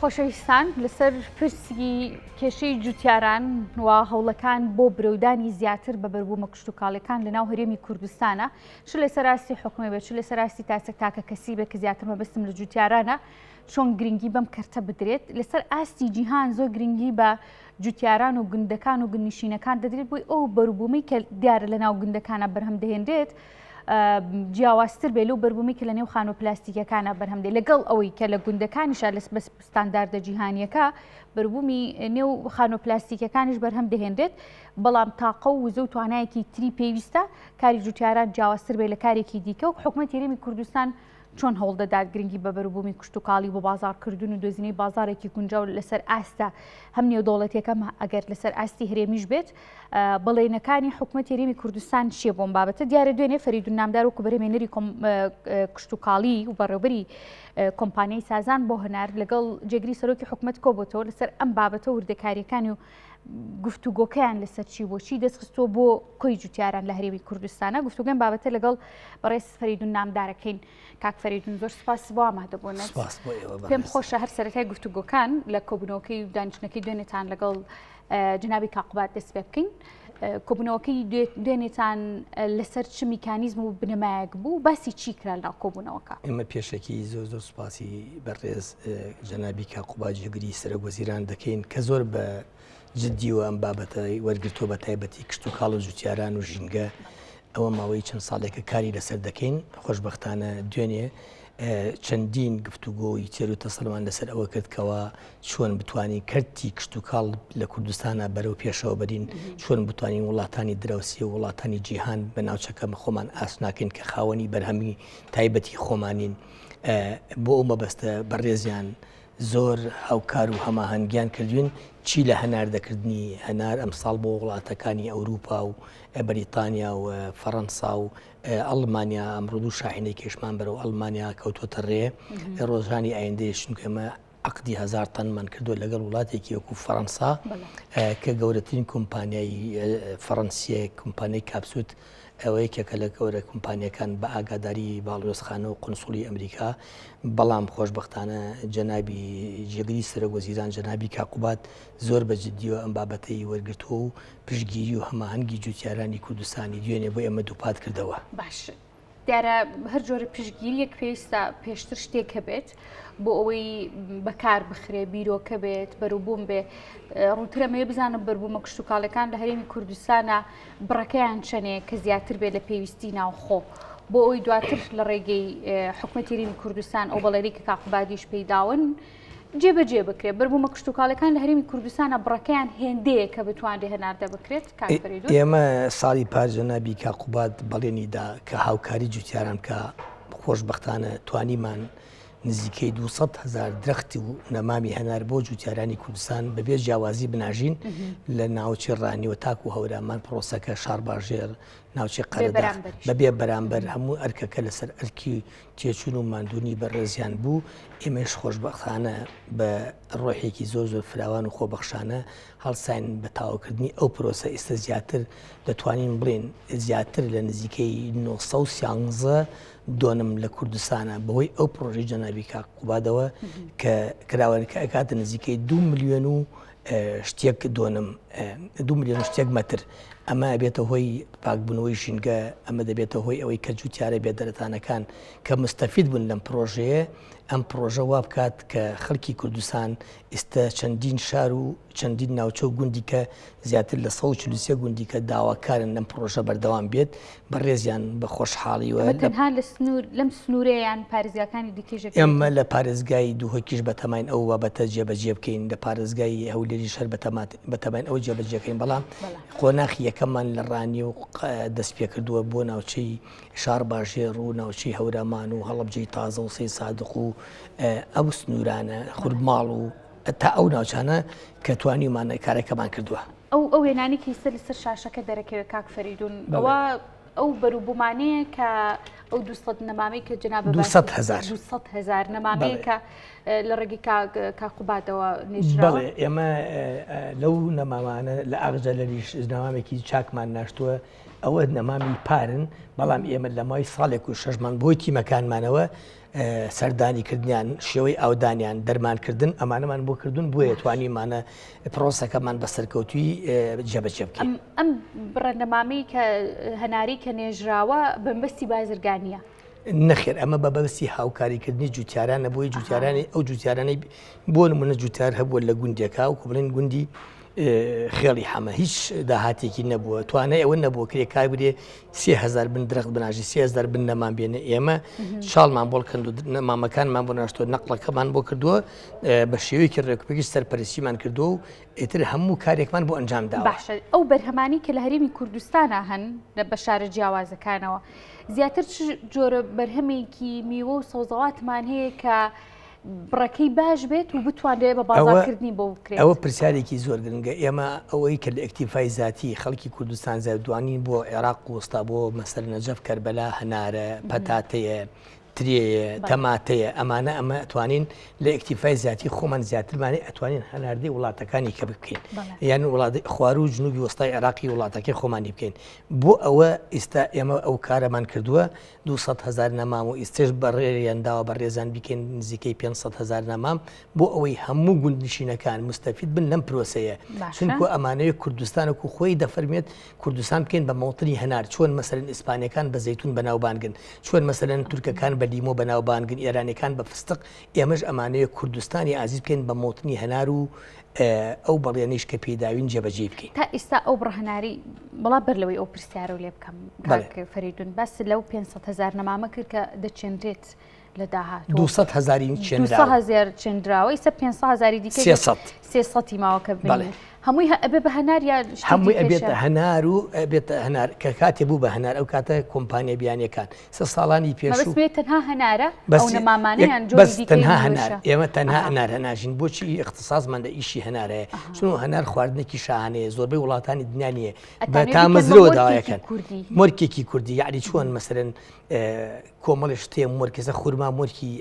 خۆشەویستان لەسەر پرسی کێشەی جوتیاران و هەوڵەکان بۆ برەودانی زیاتر بە بەربوومە کشت و کاڵەکان لەناو هەرێمی کوردستانە چ لەسەر ئاستی حکومە بێت چ لەسەر ئاستی تاکە کەسی بێ کە زیاتر مەبەستم لە جوتیارانە چۆن گرنگی بەم کەرتە بدرێت لەسەر ئاستی جیهان زۆر گرنگی بە جوتیاران و گوندەکان و گوندنشینەکان دەدرێت بۆی ئەو بەربوومەی کە دیارە لەناو گوندەکانە بەرهەم دەهێنرێت جیاوازتر بێت لەو بەربوومی کە لە نێو خانۆ پلاستیکەکانە بەرهەم دێت لەگەڵ ئەوەی کە لە گوندەکانیشە لە ستانداردە جیهانیەکە بەربوومی نێو خانۆ پلاستیکەکانیش بەرهەم دەهێنرێت بەڵام تاقە و وزە و توانایەکی تری پێویستە کاری جوتیاران جیاوازتر بێت لە کارێکی دیکە و حکوومەتی هەرێمی کوردستان چۆن هەوڵ دەدات گرنگی بە بەربوومی کشت و کاڵی بۆ بازاڕکردن و دۆزینەی بازارێکی گونجاو لەسەر ئاستە هەم نێودەوڵەتیەکەم ئەگەر لەسەر ئاستی هەرێمیش بێت بەڵێنەکانی حکوومەتی هەرێمی کوردستان چییە بۆم بابەتە دیارە دوێنێ فەریدون نامدار و بەرهەمهێنەری کشت و کاڵی و بەڕێوەبەری کۆمپانیای سازان بۆ هەنار لەگەڵ جێگری سەرۆکی حکوومەت کۆبووەوە لەسەر ئەم بابەتە وردەکاریەکانی و گفتوگۆکەیان لەسەر چی بۆچی دەستخستۆ بۆ کۆی جوتیاران لە هەرێمی کوردستانە گفتوگەم بابەتە لەگەڵ بەڕێز فەریدون نامدارەکەین کاک فەریدون زۆر سپاس بۆ ئامادەبوونەت پێم خۆشە هەر سەرەتای گفتوگۆکان لە کۆبوونەوەکەی و دانیشتنەکەی دوێنێتان لەگەڵ جنابی کاقوبات دەست پێ بکەین کۆبوونەوەکەی دوێنێتان لەسەر چ میکانیزم و بنەمایەک بوو باسی چی کرا لەناو کۆبوونەوەکە ئێمە پێشەکی زۆر سوپاسی بەڕێز جەنابی کاقوبات جێگری سەرۆکوەزیران دەکەین کە زۆر بە جددیوە ئەم بابەتەی وەرگرتۆ بە تایبەتی کشت و کاڵ و جوتیاران و ژینگە ئەوە ماوەی چەند ساڵێکە کاری لەسەر دەکەین خۆشبەختانە دوێنێ چەندین گفتوگۆی تێر و تەسەڵمان لەسەر ئەوە کردکەوە چۆن بتوانین کەرتی کشت و کاڵ لە کوردستانە بەرەو پێشەوە بەرین چۆن بتوانین وڵاتانی دراوسی و وڵاتانی جیهان بە ناوچەکە خۆمان ئاسناکەین کە خاوەنی بەرهەمی تایبەتی خۆمانین بۆ ئەو مەبەستە بەڕێزیان زۆر هاوکار و هەماهەنگیان کردوین چی لە هەناردەکردنی هەنار ئەمساڵ بۆ وڵاتەکانی ئەوروپا و بەریتانیا و فەڕەنسا و ئەڵمانیا ئەمڕۆ دوو شاحنەی کێشمان بەرەو ئەڵمانیا کەوتۆتە ڕێ ڕۆژانی ئایندەیە چونکە ئێمە عقدی 1000 تەنمان کردو لەگەڵ وڵاتێکی وەکو فەڕەنسا کە گەورەترین کۆمپانیای فەڕەنسیە کۆمپانیای کاپسوت ئەوەیە کێکە لە گەورە کۆمپانیەکان بە ئاگاداری باڵۆزخانە و قونسوڵی ئەمریکا بەڵام خۆشبەختانە جەنابی جێگری سەرۆکوەزیران جەنابی کاقوبات زۆر بە جددیوە ئەم بابەتەی وەرگرتووە و پشتگیری و هەماهەنگی جوتیارانی کوردستانی دوێنێ بۆ ئێمە دووپات کردەوە. باش دیارە هەر جۆرە پشتگیریەک پێویستە پێشتر شتێکە بێت بۆ ئەوەی بەکار بخرێ بیرۆکە بێت بەروبووم بێ ڕووترە مێ بزانم بەربوومە کشت و کاڵەکان لە هەرێمی کوردستانە بڕەکەیان چەنێ کە زیاتر بێت لە پێویستی ناوخۆ بۆ ئەوی دواتر لە ڕێگەی حکوومەتی هەرێمی کوردستان ئەو بەڵێری کە کاقوبادیش پێداون جێبەجێ بکرێت بەربوومە کشت و کاڵەکان لە هەرێمی کوردستانە بڕەکەیان هێندەیە کە بتوانێت هەناردە بکرێت ئێمە ساڵی پار جەنابی کاقوبات بەڵێنیدا کە هاوکاری جوتیاران کە خۆشبەختانە توانیمان نزیکەی 200,000 درەختی و نەمامی هەنار بۆ جوتیارانی کوردستان بەبێ جیاوازی بناژین لە ناوچی ڕانیوە تاک و هەورامان پرۆسەکە شارباژێر ناوچی قەرەداغ بەبێ بەرامبەر هەموو ئەرکەکە لەسەر ئەرکی تێچوون و ماندوونی بەڕێزیان بوو ئێمەش خۆشبەختانە بە ڕۆحێکی زۆر فراوان و خۆبەخشانە هەڵساین بە تاواکردنی ئەو پرۆسە ئێستا زیاتر دەتوانین بڵێن زیاتر لە نزیکەی 913 دۆنم لە کوردستانە بەهۆی ئەو پرۆژەی جەنابی کاقوبادەوە کە کراوەکە ئەکاتە نزیکەی 2 ملیۆن و شتێک دۆنم 2 ملیۆن شتێک مەتر ئەمە بێتە هۆی پاکبوونەوەی ژینگە ئەمە دەبێتە هۆی ئەوەی کە جوتیارە بێدەرەتانەکان کە مستەفید بوون لەم پرۆژەیە ئەم پرۆژە وا بکات کە خەڵکی کوردستان ئێستا چەندین شار و چەندین ناوچە و گوندی کە زیاتر لە 143 گوندی کە داواکارن لەم پرۆژە بەردەوام بێت بەڕێزیان بە خۆشحاڵیوە تەنها لەم سنوورەیان پارێزگاکانی دیکەژە ئێمە لە پارێزگای دووهۆکیش بەتەماین ئەو بابەتە جێبەجێ بکەین لە پارێزگای هەولێری شەر بەتەماین ئەو جێبەجێەکەین بەڵام قۆناخی یەکەممان لە ڕانی و دەست پێ کردووە بۆ ناوچەی شارباژێر و ناوچەی هەورامان و هەڵەبجەی تازە و سەی سادق و ئەو سنوورانە خورماڵ و تا ئەو ناوچانە کە توانیمانە کارێکەمان کردووە ئەو وێنانی کەیسە لەسەر شاشەکە دەرەکەوێت کاک فەریدون ئەوە ئەو بەروبوومانەیە کە ئەو 200 نەمامەی کە جەناب 200,000 نەمامەیە کە لە ڕێگەی کاقوبادەوە نێژراوە. بەڵێ ئێمە لەو نەمامانە لە ئاغژەلەریش نەمامێکی چاکمان ناشتووە ئەوە نەمامی پارن بەڵام ئێمە لە مای ساڵێک و 6 مانگ بۆی تیمەکانمانەوە سەردانی کردیان شێوەی ئاودانیان دەرمانکردن ئەمانەمان بۆ کردوون بۆیە توانیمانە پرۆسەکەمان بە سەرکەوتوی جێبەجێ بکەین. ئەم بڕەنەمامی کە هەناری کە نێژراوە بەمبەستی بازرگانیە. نەخێر ئەمە بە بەبستی هاوکاریکردنی جوتیارانە بۆی جوتیارانی ئەو جوتیارانەی بۆ نمونە جوتیار هەبووە لە گوندێکا و کوبڵین گوندی خێڵی حەمە هیچ داهاتێکی نەبووە توانای ئەوە نەبووە کرێ کار برێ 30,000 بن درەخت بناژی 30,000 بن نەمان بێنە ئێمە شاڵمان بۆڵ کەند و نەمامەکانمان بۆ ناشتۆ نەقڵەکەمان بۆ کردووە بە شێوەیەکی ڕێکوپێکی سەرپەرسیمان کردو و ئیتر هەموو کارێکمان بۆ ئەنجام داوە. باشە ئەو بەرهەمانی کە لە هەرێمی کوردستانە هەن لە بەشارە جیاوازەکانەوە زیاتر جۆرە بەرهەمێکی میوە و سەوزەواتمان هەیە کە بڕەکەی باش بێت و بتوانێت بە بازارکردنی بۆ بکرێت. ئەوە پرسیارێکی زۆر گرنگە ئێمە ئەوەی کە لە ئەکتیفای ذاتی خەڵکی کوردستان زایدوانین بۆ عێراق و وستا بۆ مەسەر نەجەف کەربەلا هەنارە پەتاتەیە ترێیە تەماتەیە ئەمانە ئەمە ئەتوانین لە ئەکتیفای زیاتی خۆمان زیاترمانێ ئەتوانین هەناردەی وڵاتەکانی کە بکەین یان وڵاتی خوار و جنوبی وەستای عێراقی وڵاتەکەی خۆمانی بکەین بۆ ئەوە ئێستا ئێمە ئەو کارەمان کردووە 200,000 نەمام و ئێستش بەڕێیانداوە بە ڕێزان بکەین نزیکەی 500,000 نەمام بۆ ئەوەی هەموو گوندنشینەکان مستەفید بن لەم پرۆسەیە چونکو ئەمانەیە کوردستانە و خۆی دەفەرمێت کوردستان بکەین بە مەوتنی هەنار چۆن مەسەرەن ئیسپانیەکان بە زەیتون بەناوبانگن چۆن مەسەرەن تورکەکان بە لیمۆ بەناوبانگن ئێرانەکان بە فستق ئێمەش ئەمانەیە کوردستانی ئازیز بکەین بە مەوتنی هەنار و ئەو بەڵێنیش کە پێداوین جێبەجێ بکەین. تا ئێستا ئەو بڕهەناری بەڵا بەر لەوەی ئەو پرسیارە و لێ بکەم فەریدون بەس لەو 500,000 نەمامە کرد کە دەچێنرێت لە داهات 200,000 چێنراوە ئێستا 500,000 دیکە 300 ماوەکە بڵێ هەمووی ئەبێ بە هەنار یا هەمووی ئەبێتە هەنار و ئەبێتە هەنار کە کاتێ بوو بە هەنار ئەو کاتە کۆمپانیا بیانیەکان 3 ساڵانی پێشوو تەنها هەنارە ئەو نەمامانەیان بەس تەنها هەنار ئێمە تەنها هەنار هەناژین بۆچی اختصاصمان لە ئیشی هەنارەیە چون هەنار خواردنێکی شاهانەیە زۆربەی وڵاتانی دنیاە بە تامەزرەوە داوایەکەن مۆرکێکی کوردی یعنی چۆن مەسەرەن کۆمەڵی شتێ مۆرکێزە خورما مۆرکی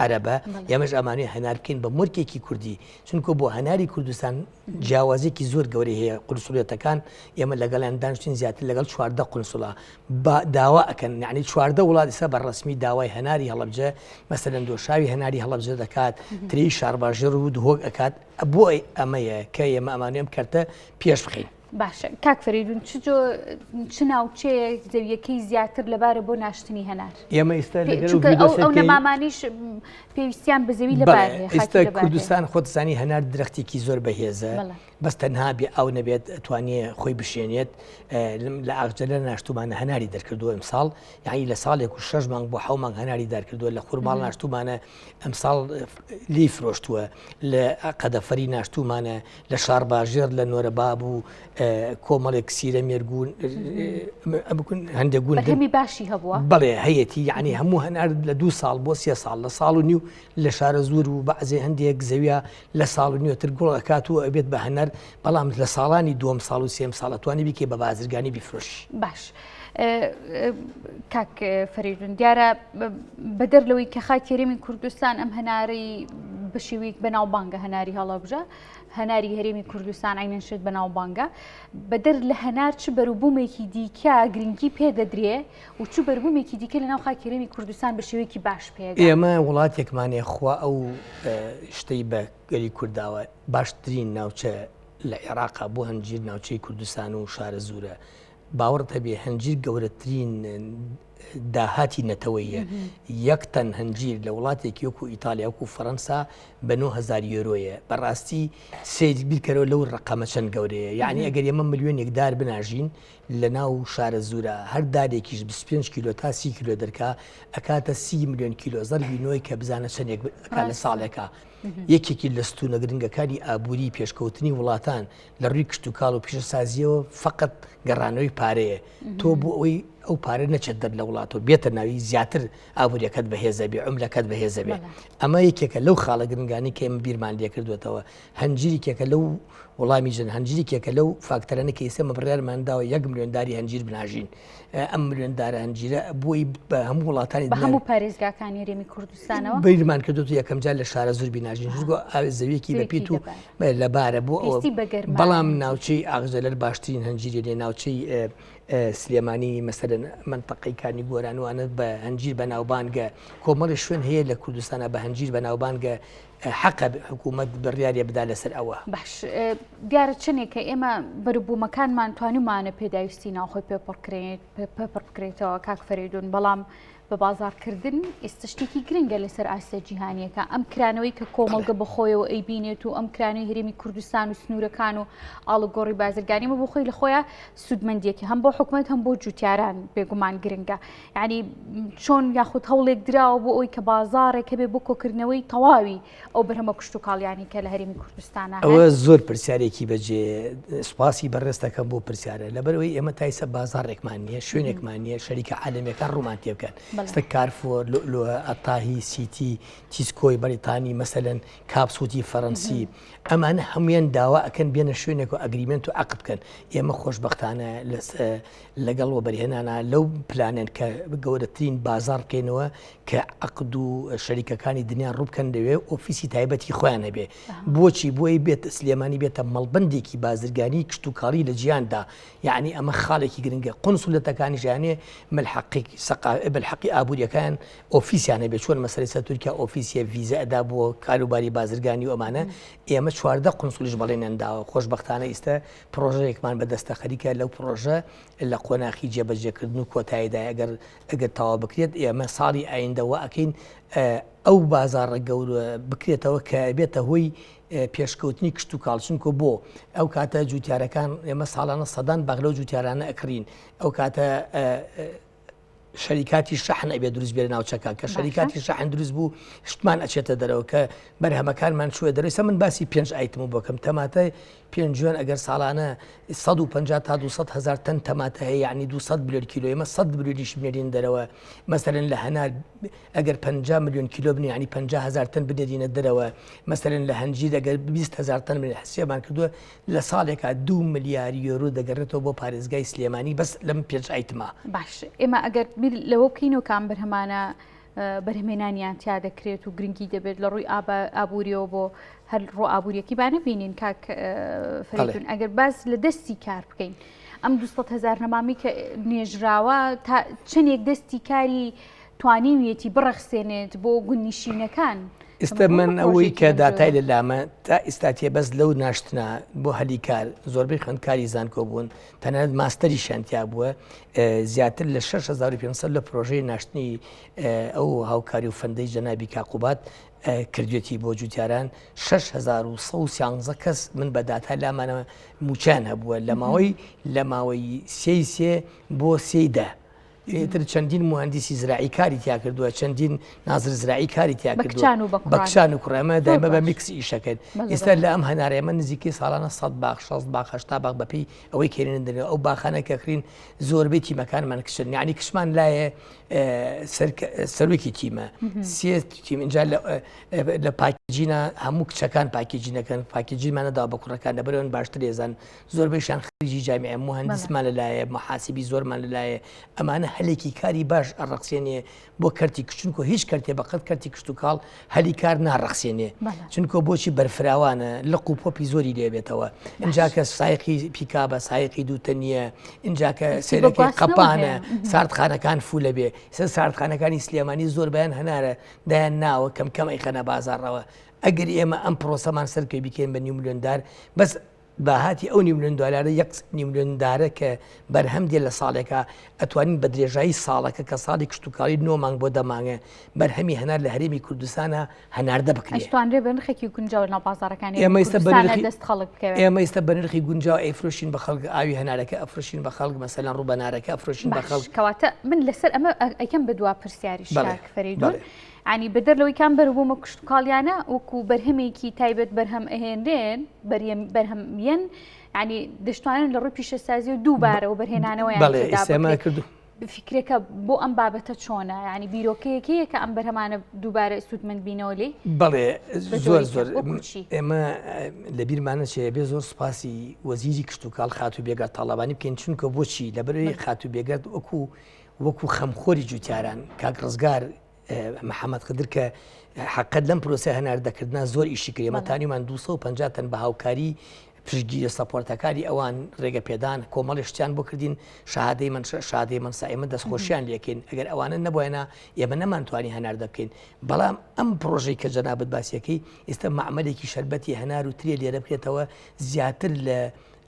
عەرەبە ئێمەش ئەمانەیە هەنار بکەین بە مۆرکێکی کوردی چونکە بۆ هەناری کوردستان جیاوازێکی زۆر گەورەی هەیە قونسوڵێتەکان ئێمە لەگەڵیان دانیشتین زیاتر لەگەڵ 14 قونسوڵا داوا ئەکەن یعنی 14 وڵات ئێستا بەڕەسمی داوای هەناری هەڵەبجە مەسەرەن دۆشاوی هەناری هەڵەبجە دەکات تری شارباژێر و دهۆک ئەکات بۆ ئەمەیە کە ئێمە ئەمانەیەم کەرتە پێش بخەین. باشە کاک فەریدون چ ناوچەیەک زەویەکەی زیاتر لەبارە بۆ ناشتنی هەنار ئێمە ئێستا ئەو نەمامانیش پێویستیان بە زەوی لەبار ئێستا کوردستان خۆتزانی هەنار درەختێکی زۆر بەهێزە بەس تەنها بێ ئەو نەبێت ئەتوانێ خۆی بشێنێت لە ئاغجەلە ناشتومانە هەناری دەرکردووە ئەمساڵ یعنی لە ساڵێک و 6 مانگ بۆ 7 مانگ هەناری دەرکردووە لە خورماڵ ناشتومانە ئەمساڵ لی فرۆشتووە لە قەدەفەری ناشتومانە لە شارباژێر لە نۆرەباب و کۆمەڵێک سیرە مێرگون هەندێک گوون باشی هەبووە بەڵێ هەیەی یعنی هەموو هەنار لە 2 ساڵ بۆ 3 ساڵ لە ساڵ و نیو لە شارە زۆر و بەعزێ هەندێک زەویە لە ساڵ و نیوەتر گوڵ ئەکات و ئەبێت بە هەنەر بەڵام لە ساڵانی 2 ساڵ و 3 ساڵ ئەتوانی بیکێ بە بازرگانی بیفرۆشی. باش کاک فەریدون دیارە بەدەر لەوەی کە خاکی هەرێمی کوردستان ئەم هەناری بە شێوەیەک بەناوبانگە هەناری هەڵەبجە هەناری هەرێمی کوردستان عینەنشێت بەناوبانگە بەدەر لە هەنار چ بەروبوومێکی دیکە گرنگی پێدەدرێ و چ بەروبوومێکی دیکە لە ناو خاکی هەرێمی کوردستان بە شێوەیەکی باش پێدا ئێمە وڵاتێکمانێ خوا ئەو شتەی بە گەری کورداوە باشترین ناوچە لە عێراقا بۆ هەنجیر ناوچەی کوردستان و شارە زورە باوەڕتە بێ هەنجیر گەورەترین داهاتی نەتەوەیە یەک تەن هەنجیر لە وڵاتێکی وەکو ئیتالیا وەکو فەڕەنسا بە 9,000 یۆرۆیە بەڕاستی سێری بیرکەرەوە لەو ڕقەمە چەند گەورەیە یعنی ئەگەر ئێمە ملیۆنێک دار بناژین لە ناو شارە زورە هەر دارێکیش 25 کیلۆ تا 30 کیلۆ دەرکا ئەکاتە 30 ملیۆن کیلۆ زەربی نۆی کە بزانە چەندێک لە ساڵێکە یەکێکی لە ستونە گرنگەکانی ئابووری پێشکەوتنی وڵاتان لە ڕووی کشت و کاڵ و پیشەسازیەوە فقط گەڕانەوەی پارەیە تۆ بۆ ئەوەی ئەو پارە نەچێت دەر لە وڵاتەوە بێتە ناوی زیاتر ئابوووریەکەت بەهێزە بێ عملەکەت بەهێزە بێ ئەمە یەکێکە لەو خاڵە گرنگانی کە ئێمە بیرمان لێ کردوێتەوە هەنجیرێکێکە لەو وەڵامی ژن هەنجیرێکێکە لەو فاکتەرانە کە ئێستا بڕیارمانداوە 1 ملیۆنداری هەنجیر بناژین ئەم ملیۆندارە هەنجیرە بۆی بە هەموو وڵاتانی بە هەموو پارێزگاکانی هەرێمی کوردستانەوە بیرمان کردوەوە یەکەم جار لە شارە زۆر بیناژین ژگۆ زەویەکی بەپیت و لەبارە بۆ ئەوە بەڵام ناوچەی ئاغزەلەر باشترین هەنجیرە لێ ناوچەی سلێمانی مەسەرەن منتەقەی کانی گۆرانوانە بە هەنجیر بەناوبانگە کۆمەڵی شوێن هەیە لە کوردستانە بە هەنجیر بەناوبانگە حەقە حکوومەت بڕیارە بدا لەسەر ئەوە باش دیارە چنێکە ئێمە بەرەبوومەکانمان توانیمانە پێداویستی ناوخۆی پێپڕ بکرێتەوە کاک فەریدون بەڵام بە بازارکردن ئێستا شتێکی گرنگە لەسەر ئاستە جیهانیەکە ئەم کرانەوەی کە کۆمەڵگە بەخۆیەوە ئەیبینێت و ئەم کرانەی هەرێمی کوردستان و سنوورەکان و ئاڵوگۆڕی بازرگانیمە بۆ خۆی لە خۆیان سوودمەندیەکی هەم بۆ حکوومەت هەم بۆ جوتیاران بێگومان گرنگە یعنی چۆن یاخود هەوڵێک دراوە بۆ ئەوی کە بازارێک هەبێ بۆ کۆکردنەوەی تەواوی ئەو بەرهەمە کشت و کاڵیانی کە لە هەرێمی کوردستانە ئەوە زۆر پرسیارێکی بەجێ سوپاسی بەڕێستەکەم بۆ پرسیارە لەبەرەوەی ئێمە تایسە بازارێکمان نییە شوێنێکمان نییە شەریکە عالەمیەکان ڕوومان تێ بکەن ستە کارفۆر لؤلؤە ئەتاهی سیتی تیسکۆی بەریتانی مەسەلەن کاپسوتی فەڕەنسی ئەمانە هەمویان داوا ئەکەن بێنە شوێنێک و ئەگریمنت و عقد بکەن ئێمە خۆشبەختانە لەگەڵ وەبەرهێنانە لەو پلانێن کە گەورەترین بازار بکەینەوە کە عقد و شەریکەکانی دنیا ڕووبکەن دەوێ ئۆفیسی تایبەتی خۆیان هەبێ بۆچی بۆی بێت سلێمانی بێتە مەڵبندێکی بازرگانی کشت و کاڵی لە جیاندا یعنی ئەمە خاڵێکی گرنگە قونسولەتەکانی ژیانێ ملحەقی ئابوووریەکان ئۆفیسیانە بێ چۆن مەسەرەی سەر تورکیا ئۆفیسیە ڤیزە ئەدا بۆ کاروباری بازرگانی و ئەمانە ئێمە 14 قونسولیش بەڵێنێنداوە خۆشبەختانە ئێستا پرۆژەیەکمان بەدەستە خەریکە لەو پرۆژە لە قۆناغی جێبەجێکردن و کۆتاییدا ئەگەر تەواو بکرێت ئێمە ساڵی ئایندەوە ئەکەین ئەو بازارڕە گەورە بکرێتەوە کە بێتە هۆی پێشکەوتنی کشت و کاڵچنکۆ بۆ ئەو کاتە جوتیارەکان ئێمە ساڵانە سەدان باغ لەو جوتیارانە ئەکرین ئەو کاتە شەریکاتی شەحن ئەبێ دروست بێ ناوچەکە کە شەریکاتی شەحن دروست بوو شتمان ئەچێتە دەرەوە کە بەرهەمەکانمان شوێ دەرەوەی من باسی 5 ئایتم بۆکەم تەماتە پێنجوێن ئەگەر ساڵانە 150 تا 200 هزار تەن تەماتە هەیە یعنی 200 ملیۆن کیلۆ ئێمە 100 ملیۆنیش بنێرین دەرەوە مەسەرەن لە هەنار ئەگەر 50 ملیۆن کیلۆ بنی ینی 50 هزار تەن بنێرینە دەرەوە مەسەرەن لە هەنجیر ئەگەر 20 هزار تەن بنێ حسێبمان کردووە لە ساڵێکە 2 ملیار یۆرۆ دەگەڕێتەوە بۆ پارێزگای سلێمانی بەس لەم 5 ئایتما باش ئێمە ئەگەر لەوە بکەینەوە کام بەرهەمانە بەرهمێنانیان تیا دەکرێت و گرنگی دەبێت لە ڕووی ئابوووریەوە بۆ هەر ڕۆ ئابوووریەکی بانەبینین کاک فەریدون ئەگەر باز لە دەستی کار بکەین ئەم 200 هزار نەمامی کە نێژراوە تا چەندێک دەستی کاری توانیویەتی بڕەخسێنێت بۆ گونیشینەکان ئێستا من ئەوەی کە داتای لە لامە تا ئێستاتێ بەس لەو ناشتنا بۆ هەلی کار زۆربەی خوێندکاری زانکۆ بوون تەنانەت ماستەری شانتیا بووە زیاتر لە 6500 لە پرۆژەی ناشتنی ئەو هاوکاری و فەندەی جەنابی کاقوبات کردوێتی بۆ جوتیاران 6113 کەس من بە داتا لامانە موچان هەبووە لە ماوەی سێ بۆ سێدا تر چەندین مهندسی زراعی کاری تیا کردووە چەندین نازر زراعی کاری تیا کردووە بەکشان و کوڕێمە دایمە بە میکس ئیشەکەن ئێستا لە ئەم هەنارێمە نزیکی ساڵانە 100 باغ 60 باغ 80 باغ بەپی ئەوەی کێنن دەرێ ئەو باخانە کەکرین زۆربەی تیمەکانمان کشن یعنی کشمان لایە سەرۆکی تیمە سێ تیم اینجا لە پاکیجینە هەموو کچەکان پاکیجینەکەن پاکیجیمانەدا بە کوڕەکان دەبەرەوەن باشتر ێزان زۆربەیشان خریجی جامیعە مهندسمان لەلایە محاسبی زۆرمان لەلایە ئەمانە هەلێکی کاری باش ئەڕەخسێنێ بۆ کەرتی چونکە هیچ کەرتێ بەقەت کەرتی کشت و کاڵ هەلی کار ناڕەخسێنێ چونکە بۆچی بەرفراوانە لەق و پۆپی زۆری لێبێتەوە اینجا کە سایقی پیکابە سایقی دووتەنیە اینجا کە سێرەکەی قەپانە ساردخانەکان فولە بێ ساردخانەکانی سلێمانی زۆر بەیان هەنارە دایان ناوە کەم ئەیخەنە بازارڕەوە ئەگەر ئێمە ئەم پرۆسەمان سەرکەوی بکەین بە 2 ملیۆن دار بەس باهاتی ئەو 2 ملیۆن دلارە 1 ملیۆن دارە کە بەرهەم دێ لە ساڵێکە ئەتوانین بە درێژایی ساڵەکە کە ساڵی کشت و کاڵی 9 مانگ بۆ دەمانگە بەرهەمی هەنار لە هەرێمی کوردستانە هەناردە بکرێت ئەتوانرێ بە نرخێکی گونجاو لە بازارەکانی دەست خەڵک بکەوێت ئێمە ئێستا بە نرخی گونجاو ئەیفرۆشین بە خەڵک ئاوی هەنارەکە ئەفرۆشین بە خەڵک مەسەلەن ڕووبەنارەکە ئەفرۆشین بە خەڵک کەواتە من لەسەر ئەمە ئەیکەم بە دوا پرسیاری شاک فەریدون ینی بەدەر لەوەی کام بەرەبوومە کشت و کاڵیانە وەکو بەرهەمێکی تایبەت بەرهەم ئەهێنرێن بەرهەمیەن ینی دەشتوانن لە ڕووی پیشەسازی و دووبارەوە بەرهێنانەوەیان کردو فکرێکە بۆ ئەم بابەتە چۆنە ینی بیرۆکەیەکەیە کە ئەم بەرهەمانە دووبارە سوودمەند بینەوە لێ بەڵێ زۆر ئێمە لە بیرمانە چێ بێ زۆر سپاسی وەزیری کشت و کاڵ خاتو بێگەر تاڵابانی بکەین چونکە بۆچی لەبەرەوەی خاتو بێگەرد وەکو خەمخۆری جوتیاران کاک ڕزگار محەممەد قدر کە حقت لەم پرۆسی هەناردەکردنا زۆر ئیشی کرد ئێمەتانیمان 250 تن بە هاوکاری پشتگیری سەپۆرتەکاری ئەوان ڕێگە پێدان کۆمەڵی شتیان بۆ کردین شادەی من ئێمە دەستخۆشیان لێکین ئەگەر ئەوانە نەبووێنە ئێمە نەمانتوانی هەناردە بکەین بەڵام ئەم پرۆژەی کە جەنابەت باسیەکەی ئێستا معمەلێکی شەربەتی هەنار و ترێ لێرە بکرێتەوە زیاتر لە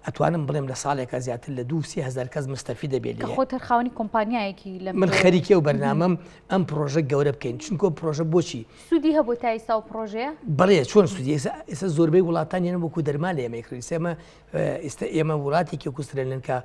ئەتوانم بڵێم لە ساڵێکە زیاتر لە 2-3 کەس مستەفی دەبێت لێ خۆ تەرخاوەنی کۆمپانیایەکی لە من خەریکە و بەرنامەم ئەم پرۆژە گەورە بکەین چونکە پرۆژە بۆچی سوودی هەبوو تا ئێستا و پرۆژەیە بڵێ چۆن سوودی ئێستا زۆربەی وڵاتانیانە بۆکو دەرمان لە ئێمەکردی ئێمە ئێستا ئێمە وڵاتێکی کوسترێنن کە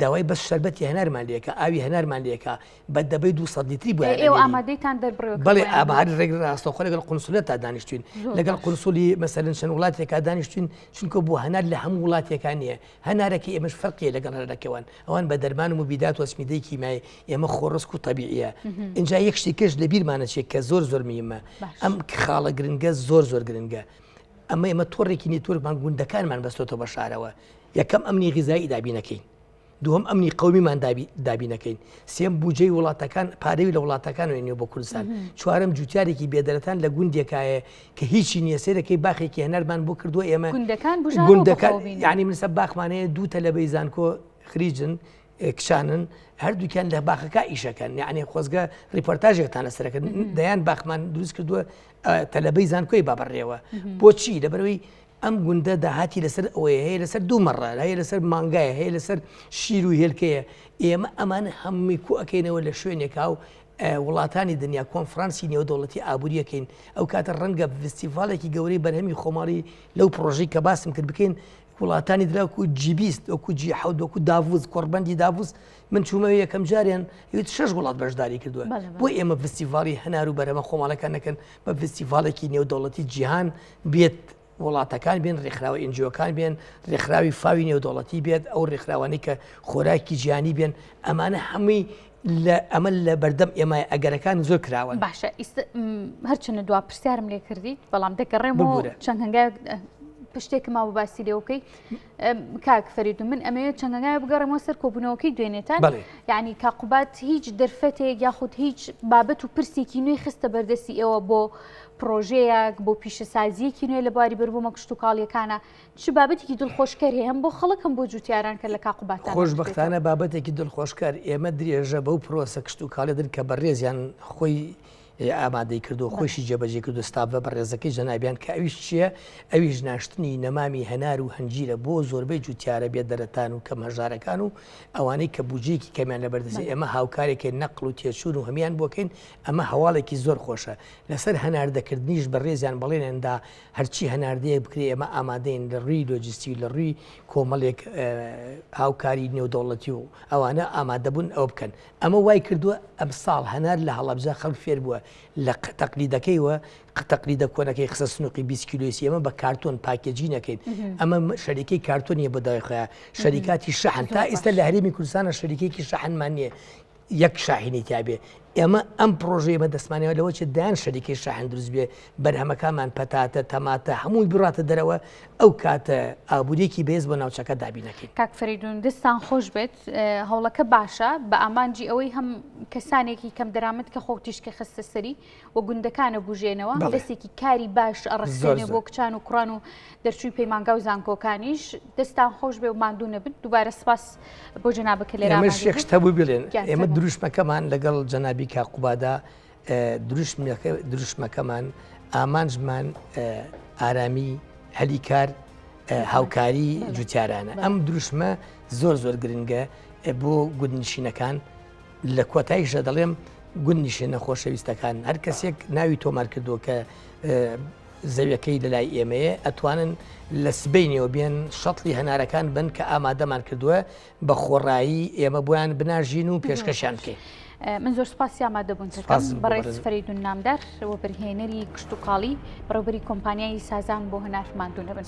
داوای بەس شەربەتی هەنارمان لێکە ئاوی هەنارمان لێکە بە دەبەی 200 لیتری بووە ئێوە ئامادەیتان دەربڕێەوە بڵێ ئابار ڕێگر ڕاستەخۆ لەگەڵ قونسولەت تا دانیشتوین لەگەڵ قونسولی مەسەرن چەند وڵاتێکا دانیشتوین چونکە بۆ هەنار لە هەموو وڵاتێکان نییە هەنارەکە ئێمەش فەرقیە لەگەڵ هەرەکەوان ئەوان بە دەرمان و مبیدات وەسمیدەی کیمای ئێمە خۆڕسک و تەبیعیە اینجا یەک شتێکش لە بیرمانە چێت کە زۆر مهمە ئەم خاڵە گرنگە زۆر گرنگە ئەمە ئێمە تۆڕێکی نێتۆرکمان گوندەکانمان بەستۆتەوە بە شارەوە یەکەم ئەمنی غیزایی دابینەکەین دووەم ئەمنی قەومیمان دابینەکەین سێم بودجەی وڵاتەکان پارەوی لە وڵاتەکان وێنێ بۆ کوردستان چوارەم جوتیارێکی بێدەرەتان لە گوندێکایە کە هیچی نییە سێرەکەی باخێکی هەنەرمان بۆ کردووە ئێمە گوندەکان یعنی منسە باخمانەیە دووتە لە بەیزانکۆ خریجن کشانن هەردووکیان لە باخەکە ئیشەکەن یعنی خۆزگە ریپۆرتاژێکتان لەسەرەکە دەیان باخمان دروست کردووە تەلەبەی زانکۆی بابڕێەوە بۆچی لەبەرەوەی ئەم گوندە داهاتی لەسەر ئەوەیە هەیە لەسەر دوو مەڕە هەیە لەسەر مانگایە هەیە لەسەر شیر و هێلکەیە ئێمە ئەمانە هەمووی کو ئەەکەینەوە لە شوێنێکا و وڵاتانی دنیا کۆنفرانسی نێودەوڵەتی ئابوووریەکەین ئەو کاتە ڕەنگە فستیڤالێکی گەورەی بەرهەمی خۆماڵی لەو پرۆژەی کە باسم کرد بکەین وڵاتانی دراوەکو جیبیست وەکو جیحەود وەکو داڤوز کۆڕبەندی داڤوز من چوومەوە یەکەم جاریان 6 وڵات بەشداری کردووە بۆ ئێمە فستیڤالی هەنار و بەرهەمە خۆماڵەکان نەکەن بە فستیڤالێکی نێودەوڵەتی جیهان بێت وڵاتەکان بێن ڕێکخراوە ئنجۆکان بێن ڕێکخراوی فاوی نێودەوڵەتی بێت ئەو ڕێکخراوانی کە خۆراکی گیانی بێن ئەمانە هەمووی ئەمە لە بەردەم ئێمە ئەگەرەکان زۆر کراون باشە هەرچەنە دوا پرسیارم لێ کردیت بەڵام دەگەڕێمەوە چەند هەنگای پشتێکم ما بۆ باسی لێوکەی کاک فەرید و من ئەمەوێت چەندگای بگەڕێمەوە سەر کۆبوونەوەکەی دوێنێتان یعنی کاقوبات هیچ دەرفەتێک یاخود هیچ بابەت و پرسێکی نوێی خستە بەردەستی ئێوە بۆ پرۆژەیەک بۆ پیشەسازیەکی نوێ لە بواری بەربوومە کشت و کاڵیەکانە چ بابەتێکی دڵخۆشکەر هەیە هەم بۆ خەڵکم بۆ جوتیاران کە لە کاقوباتان خۆشبەختانە بابەتێکی دڵخۆشکار ئێمە درێژە بەو پرۆسە کشت و کاڵێدن کە بەڕێزیان خۆی ئامادەی کردو خۆشی جێبەجێ کردو ستافە بە ڕێزەکەی جەنابیان کە ئەویش چییە؟ ئەویش ناشتنی نەمامی هەنار و هەنجیرە بۆ زۆربەی جوتیارە بێت دەرەتان و کەم هەژارەکان و ئەوانەی کە بوجێکی کەمیان لە بەردەستی ئێمە هاوکارێکی نەقڵ و تێچوون و هەمیان بۆکەین ئەمە هەواڵێکی زۆر خۆشە لەسەر هەناردەکردنیش بە ڕێزیان بەڵێنێندا هەرچی هەناردەیە بکرێ ئێمە ئامادەین لە ڕووی لۆجیستی لە ڕووی کۆمەڵێک هاوکاری نێودەوڵەتی و ئەوانە ئامادەبوون ئەو بکەن ئەمە وای کردووە ئەم ساڵ هەنار لە هەڵەبجە خەڵک فێر بووە لە تەقلیدەکەیوە تەقلیدە کۆنەکەی قسە سنووقی 20 کیلۆسی ئەمە بە کارتۆن پاکێجی نەکەین ئەمە شەریکەی کارتۆنیە بەدایخە شەریکاتی شەحن تا ئێستا لە هەرێمی کوردستانە شەریکێکی شەحنمان نییە یەک شاحینی تابێ ئێمە ئەم پرۆژەیەمە دەستمانەوە لەوە چ دایان شەریکەی شەحن دروست بێ بەرهەمەکانمان پەتاتە تەماتە هەمووی بڕاتە دەرەوە ئەو کاتە ئابوووریەکی بێز بۆ ناوچەکە دابینەکەین کاک فەریدون دەستان خۆش بێت هەوڵەکە باشە بە ئامانجی ئەوەی هەم کەسانێکی کەم دەرامەت کە خۆ تیشکە خستە سەری و گوندەکانە بوژێنەوە دەستێکی کاری باش ئەڕستێنێ بۆ کچان و کوڕان و دەرچووی پەیمانگا و زانکۆکانیش دەستان خۆش بێ و ماندوو نەبن دووبارە سپاس بۆ جەنابەکە لێرە ئێمە شێخ هەبوو بڵێن ئێمە دروشمەکەمان لەگەڵ جەنابی کاقوبادا دروشمەکەمان ئامانجمان ئارامی هەلیکار هاوکاری جوتیارانە ئەم دروشمە زۆر گرنگە بۆ گوندنشینەکان لە کۆتاییشە دەڵێم گوندنیشینە خۆشەویستەکان هەر کەسێک ناوی تۆمار کردووە کە زەویەکەی لەلای ئێمەیە ئەتوانن لە سبەینەوە بێن شەڵی هەنارەکان بن کە ئامادەمان کردووە بە خۆڕایی ئێمە بۆیان بناژین و پێشکەشیان بکەین من زۆر سپاسی ئامادەبوون بەڕێز فەریدون نامدار وەبەرهێنەری کشت و کاڵی بەڕێوەبەری کۆمپانیای سازان بۆ هەنار ماندوو نەبن